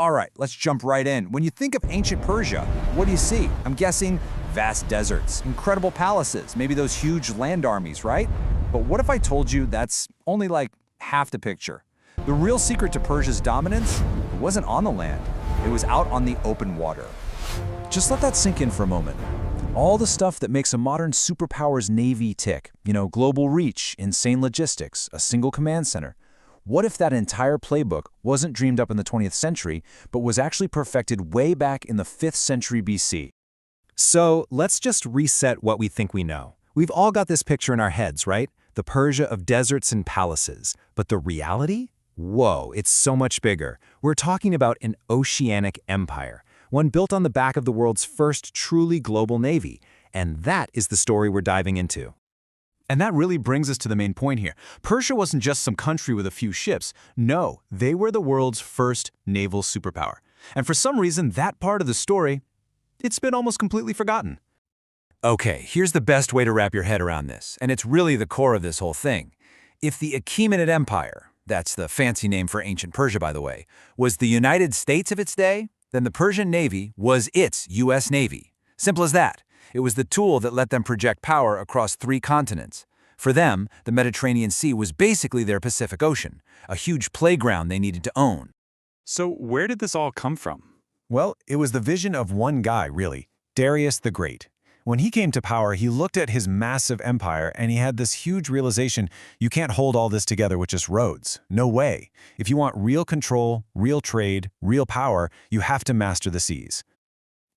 All right, let's jump right in. When you think of ancient Persia, what do you see? I'm guessing vast deserts, incredible palaces, maybe those huge land armies, right? But what if I told you that's only like half the picture? The real secret to Persia's dominance wasn't on the land, it was out on the open water. Just let that sink in for a moment. All the stuff that makes a modern superpower's navy tick, global reach, insane logistics, a single command center. What if that entire playbook wasn't dreamed up in the 20th century, but was actually perfected way back in the 5th century BC? So let's just reset what we think we know. We've all got this picture in our heads, right? The Persia of deserts and palaces. But the reality? Whoa, it's so much bigger. We're talking about an oceanic empire, one built on the back of the world's first truly global navy. And that is the story we're diving into. And that really brings us to the main point here. Persia wasn't just some country with a few ships. No, they were the world's first naval superpower. And for some reason, that part of the story, it's been almost completely forgotten. Okay, here's the best way to wrap your head around this, and it's really the core of this whole thing. If the Achaemenid Empire, that's the fancy name for ancient Persia, by the way, was the United States of its day, then the Persian Navy was its U.S. Navy. Simple as that. It was the tool that let them project power across 3 continents. For them, the Mediterranean Sea was basically their Pacific Ocean, a huge playground they needed to own. So where did this all come from? Well, it was the vision of one guy, really, Darius the Great. When he came to power, he looked at his massive empire and he had this huge realization, you can't hold all this together with just roads. No way. If you want real control, real trade, real power, you have to master the seas.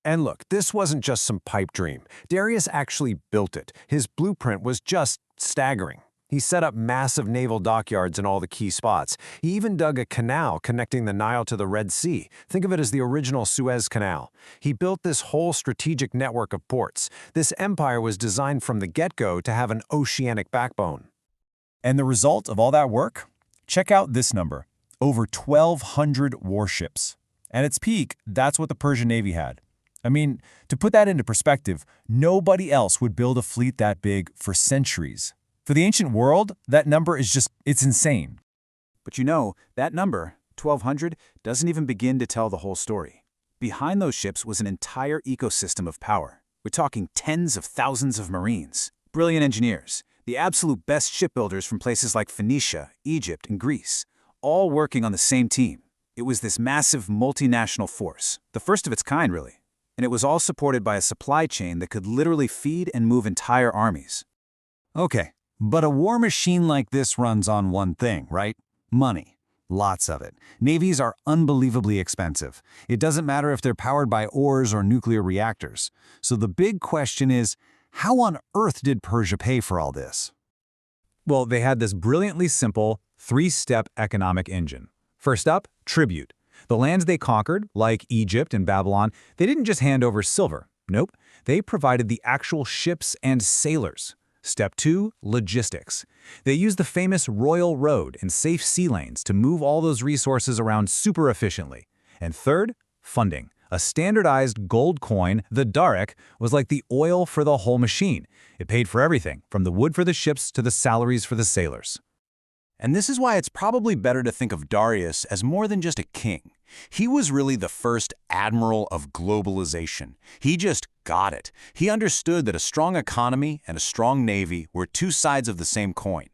And look, this wasn't just some pipe dream. Darius actually built it. His blueprint was just staggering. He set up massive naval dockyards in all the key spots. He even dug a canal connecting the Nile to the Red Sea. Think of it as the original Suez Canal. He built this whole strategic network of ports. This empire was designed from the get-go to have an oceanic backbone. And the result of all that work? Check out this number, over 1,200 warships. At its peak, that's what the Persian Navy had. I mean, to put that into perspective, nobody else would build a fleet that big for centuries. For the ancient world, that number is it's insane. But that number, 1,200, doesn't even begin to tell the whole story. Behind those ships was an entire ecosystem of power. We're talking tens of thousands of Marines, brilliant engineers, the absolute best shipbuilders from places like Phoenicia, Egypt, and Greece, all working on the same team. It was this massive multinational force, the first of its kind, really. And it was all supported by a supply chain that could literally feed and move entire armies. Okay, but a war machine like this runs on one thing, right? Money. Lots of it. Navies are unbelievably expensive. It doesn't matter if they're powered by oars or nuclear reactors. So the big question is, how on earth did Persia pay for all this? Well, they had this brilliantly simple 3-step economic engine. First up, tribute. The lands they conquered, like Egypt and Babylon, they didn't just hand over silver. Nope, they provided the actual ships and sailors. Step 2, logistics. They used the famous Royal Road and safe sea lanes to move all those resources around super efficiently. And third, funding. A standardized gold coin, the Daric, was like the oil for the whole machine. It paid for everything, from the wood for the ships to the salaries for the sailors. And this is why it's probably better to think of Darius as more than just a king. He was really the first admiral of globalization. He just got it. He understood that a strong economy and a strong navy were 2 sides of the same coin.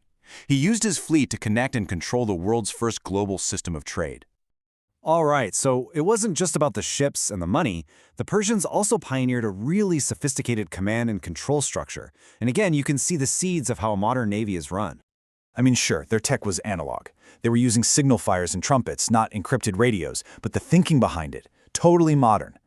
He used his fleet to connect and control the world's first global system of trade. All right, so it wasn't just about the ships and the money. The Persians also pioneered a really sophisticated command and control structure. And again, you can see the seeds of how a modern navy is run. I mean, sure, their tech was analog. They were using signal fires and trumpets, not encrypted radios, but the thinking behind it, totally modern.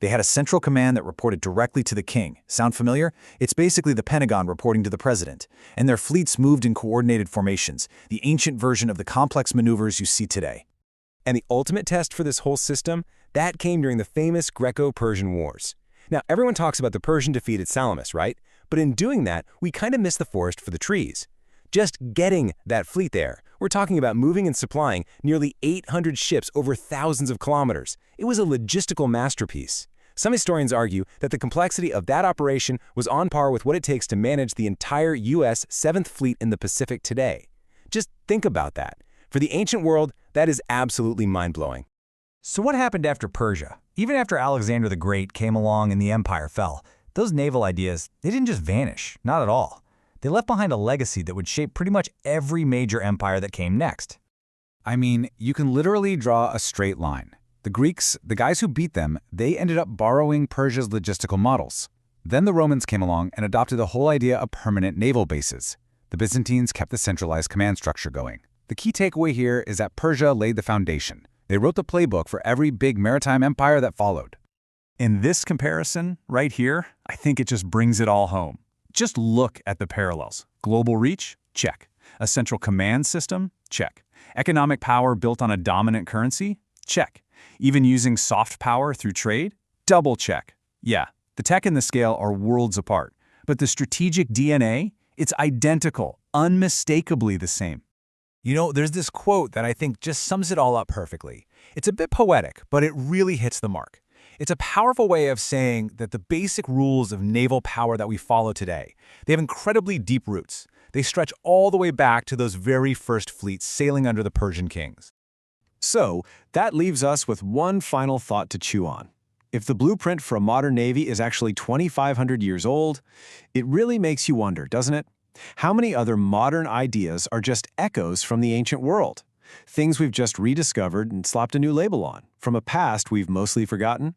They had a central command that reported directly to the king. Sound familiar? It's basically the Pentagon reporting to the president. And their fleets moved in coordinated formations, the ancient version of the complex maneuvers you see today. And the ultimate test for this whole system, that came during the famous Greco-Persian Wars. Now, everyone talks about the Persian defeat at Salamis, right? But in doing that, we kind of miss the forest for the trees. Just getting that fleet there, we're talking about moving and supplying nearly 800 ships over thousands of kilometers. It was a logistical masterpiece. Some historians argue that the complexity of that operation was on par with what it takes to manage the entire U.S. 7th Fleet in the Pacific today. Just think about that. For the ancient world, that is absolutely mind-blowing. So what happened after Persia? Even after Alexander the Great came along and the empire fell, those naval ideas, they didn't just vanish, not at all. They left behind a legacy that would shape pretty much every major empire that came next. I mean, you can literally draw a straight line. The Greeks, the guys who beat them, they ended up borrowing Persia's logistical models. Then the Romans came along and adopted the whole idea of permanent naval bases. The Byzantines kept the centralized command structure going. The key takeaway here is that Persia laid the foundation. They wrote the playbook for every big maritime empire that followed. In this comparison, right here, I think it just brings it all home. Just look at the parallels. Global reach? Check. A central command system? Check. Economic power built on a dominant currency? Check. Even using soft power through trade? Double check. Yeah, the tech and the scale are worlds apart, but the strategic DNA? It's identical, unmistakably the same. You know, there's this quote that I think just sums it all up perfectly. It's a bit poetic, but it really hits the mark. It's a powerful way of saying that the basic rules of naval power that we follow today, they have incredibly deep roots. They stretch all the way back to those very first fleets sailing under the Persian kings. So, that leaves us with one final thought to chew on. If the blueprint for a modern navy is actually 2,500 years old, it really makes you wonder, doesn't it? How many other modern ideas are just echoes from the ancient world? Things we've just rediscovered and slapped a new label on, from a past we've mostly forgotten?